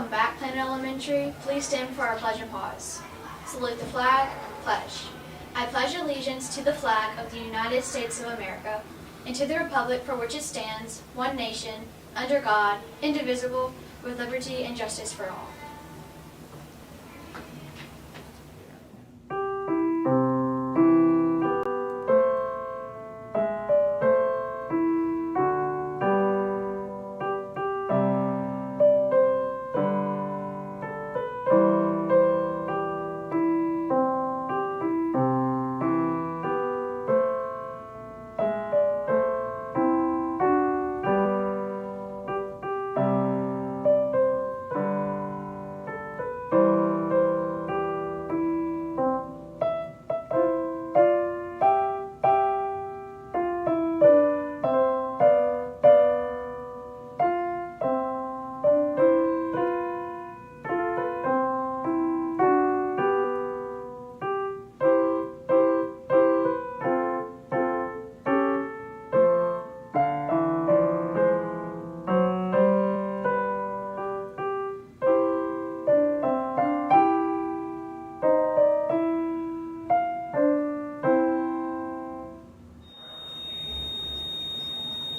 Welcome back, Plano Elementary. Please stand for our pledge and pause. Salute the flag, pledge. I pledge allegiance to the flag of the United States of America and to the republic for which it stands, one nation, under God, indivisible, with liberty and justice for all.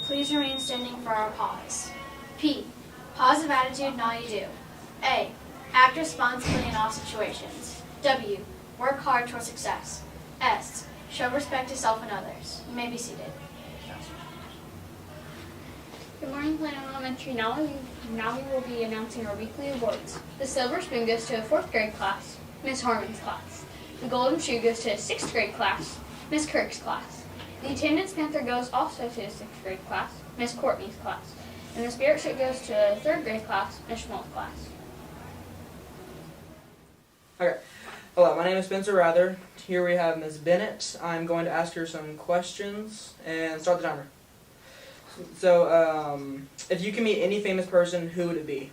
Please remain standing for our pause. P. Positive attitude in all you do. A. Act responsibly in all situations. W. Work hard toward success. S. Show respect to self and others. You may be seated. Good morning, Plano Elementary. Now we will be announcing our weekly awards. The silver spoon goes to a 4th grade class, Miss Harmon's class. The golden shoe goes to a 6th grade class, Miss Kirk's class. The attendance panther goes also to a 6th grade class, Miss Courtney's class. And the spirit ship goes to a 3rd grade class, Miss Schmalt's class. Okay. Hello, my name is Spencer Rather. Here we have Ms. Bennett. I'm going to ask her some questions and start the timer. So, if you can meet any famous person, who would it be?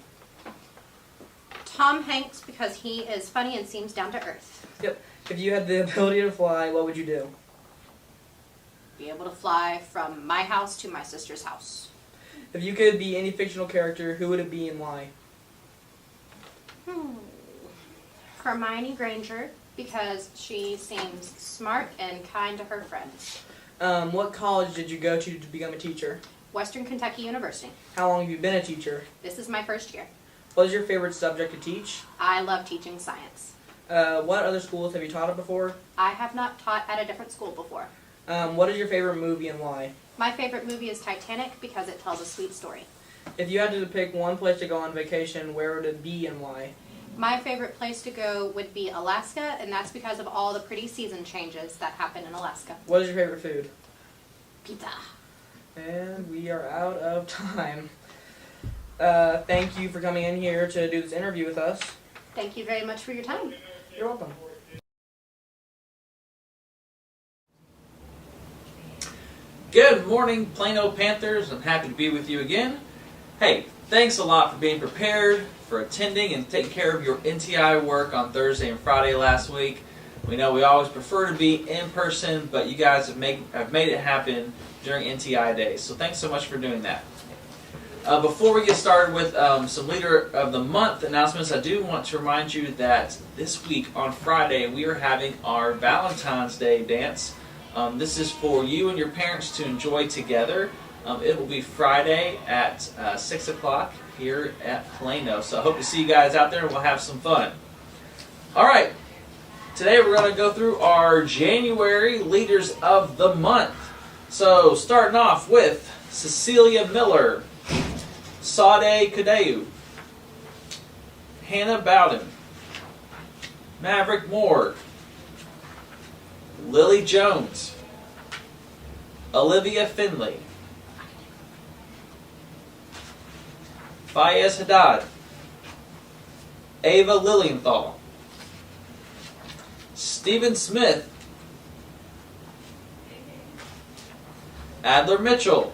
Tom Hanks, because he is funny and seems down to earth. Yep. If you had the ability to fly, what would you do? Be able to fly from my house to my sister's house. If you could be any fictional character, who would it be and why? Hermione Granger, because she seems smart and kind to her friends. What college did you go to become a teacher? Western Kentucky University. How long have you been a teacher? This is my first year. What is your favorite subject to teach? I love teaching science. What other schools have you taught at before? I have not taught at a different school before. What is your favorite movie and why? My favorite movie is Titanic because it tells a sweet story. If you had to pick one place to go on vacation, where would it be and why? My favorite place to go would be Alaska, and that's because of all the pretty season changes that happen in Alaska. What is your favorite food? Pizza. And we are out of time. Thank you for coming in here to do this interview with us. Thank you very much for your time. You're welcome. Good morning, Plano Panthers. I'm happy to be with you again. Hey, thanks a lot for being prepared, for attending and taking care of your NTI work on Thursday and Friday last week. We know we always prefer to be in person, but you guys have made it happen during NTI days. So thanks so much for doing that. Before we get started with some Leader of the Month announcements, I do want to remind you that this week on Friday we are having our Valentine's Day dance. This is for you and your parents to enjoy together. It will be Friday at 6 o'clock here at Plano. So I hope to see you guys out there and we'll have some fun. Alright, today we're going to go through our January Leaders of the Month. So starting off with Cecilia Miller, Sade Kadeu, Hannah Bowden, Maverick Moore, Lily Jones, Olivia Finley, Fayez Haddad, Ava Lilienthal, Stephen Smith, Adler Mitchell,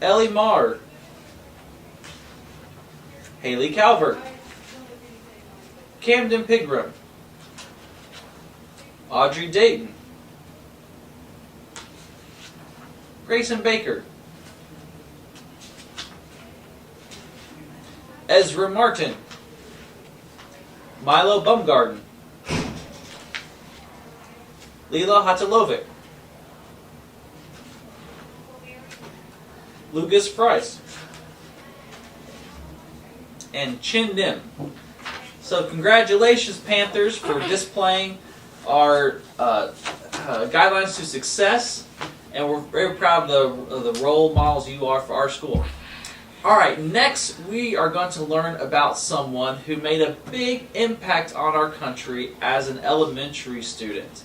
Ellie Marr, Haley Calvert, Camden Pigram, Audrey Dayton, Grayson Baker, Ezra Martin, Milo Bumgarden, Lila Hatalovic, Lucas Price, and Chin Dim. So congratulations, Panthers, for displaying our guidelines to success, and we're very proud of the role models you are for our school. Alright, next we are going to learn about someone who made a big impact on our country as an elementary student.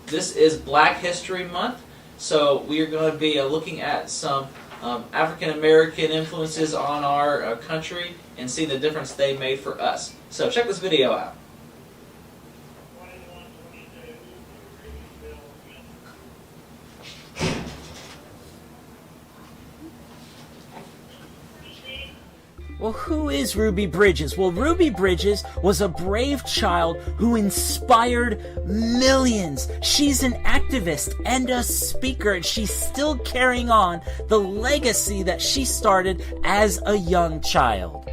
This is Black History Month, so we are going to be looking at some African American influences on our country and seeing the difference they made for us. So check this video out. Well, who is Ruby Bridges? Well, Ruby Bridges was a brave child who inspired millions. She's an activist and a speaker, and she's still carrying on the legacy that she started as a young child.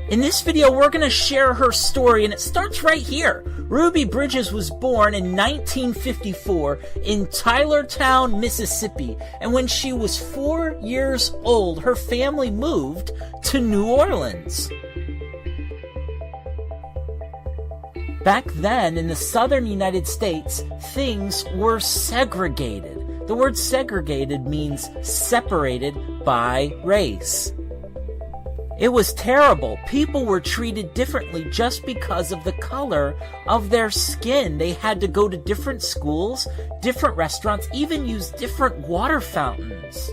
In this video, we're going to share her story, and it starts right here. Ruby Bridges was born in 1954 in Tylertown, Mississippi, and when she was 4 years old, her family moved to New Orleans. Back then, in the southern United States, things were segregated. The word segregated means separated by race. It was terrible. People were treated differently just because of the color of their skin. They had to go to different schools, different restaurants, even use different water fountains.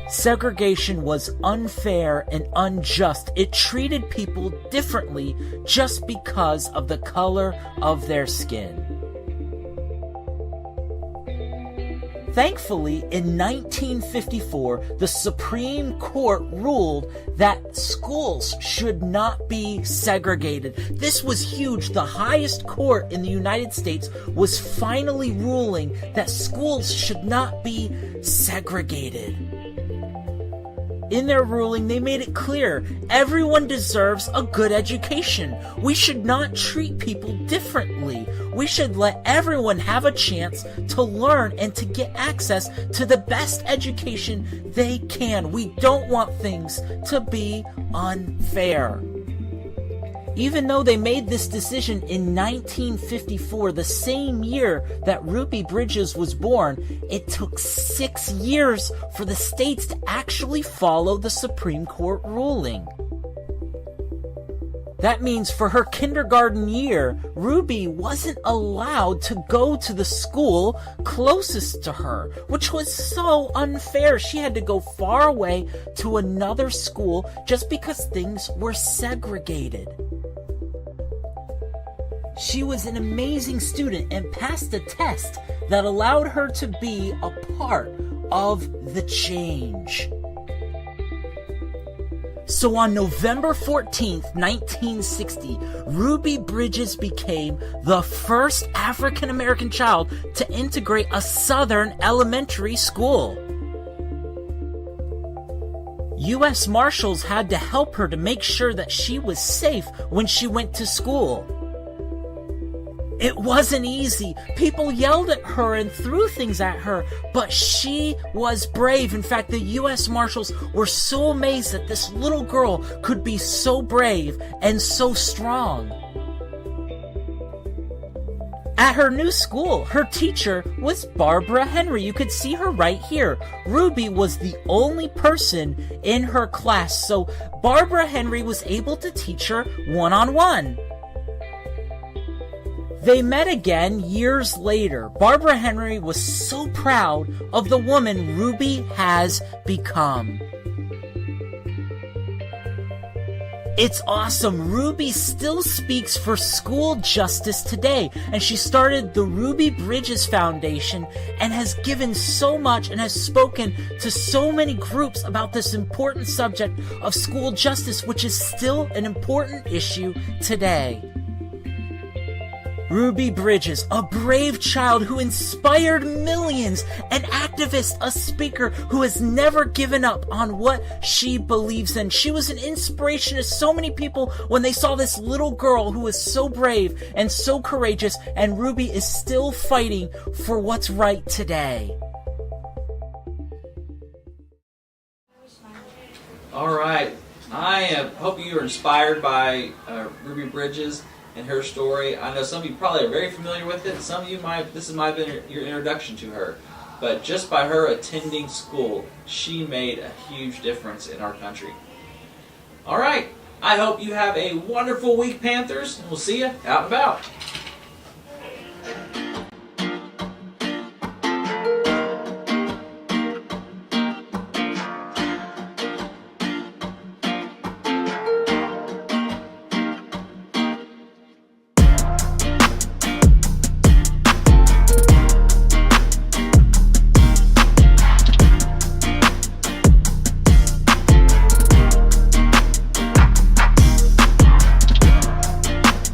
Segregation was unfair and unjust. It treated people differently just because of the color of their skin. Thankfully, in 1954, the Supreme Court ruled that schools should not be segregated. This was huge. The highest court in the United States was finally ruling that schools should not be segregated. In their ruling, they made it clear everyone deserves a good education. We should not treat people differently. We should let everyone have a chance to learn and to get access to the best education they can. We don't want things to be unfair. Even though they made this decision in 1954, the same year that Ruby Bridges was born, it took 6 years for the states to actually follow the Supreme Court ruling. That means for her kindergarten year, Ruby wasn't allowed to go to the school closest to her, which was so unfair. She had to go far away to another school just because things were segregated. She was an amazing student and passed a test that allowed her to be a part of the change. So on November 14th, 1960, Ruby Bridges became the first African American child to integrate a Southern elementary school. U.S. Marshals had to help her to make sure that she was safe when she went to school. It wasn't easy. People yelled at her and threw things at her, but she was brave. In fact, the U.S. Marshals were so amazed that this little girl could be so brave and so strong. At her new school, her teacher was Barbara Henry. You could see her right here. Ruby was the only person in her class, so Barbara Henry was able to teach her one-on-one. They met again years later. Barbara Henry was so proud of the woman Ruby has become. It's awesome. Ruby still speaks for school justice today, and she started the Ruby Bridges Foundation and has given so much and has spoken to so many groups about this important subject of school justice, which is still an important issue today. Ruby Bridges, a brave child who inspired millions, an activist, a speaker who has never given up on what she believes in. She was an inspiration to so many people when they saw this little girl who was so brave and so courageous, and Ruby is still fighting for what's right today. All right. I hope you are inspired by Ruby Bridges and her story. I know some of you probably are very familiar with it. Some of you this might have been your introduction to her. But just by her attending school, she made a huge difference in our country. All right. I hope you have a wonderful week, Panthers, and we'll see you out and about.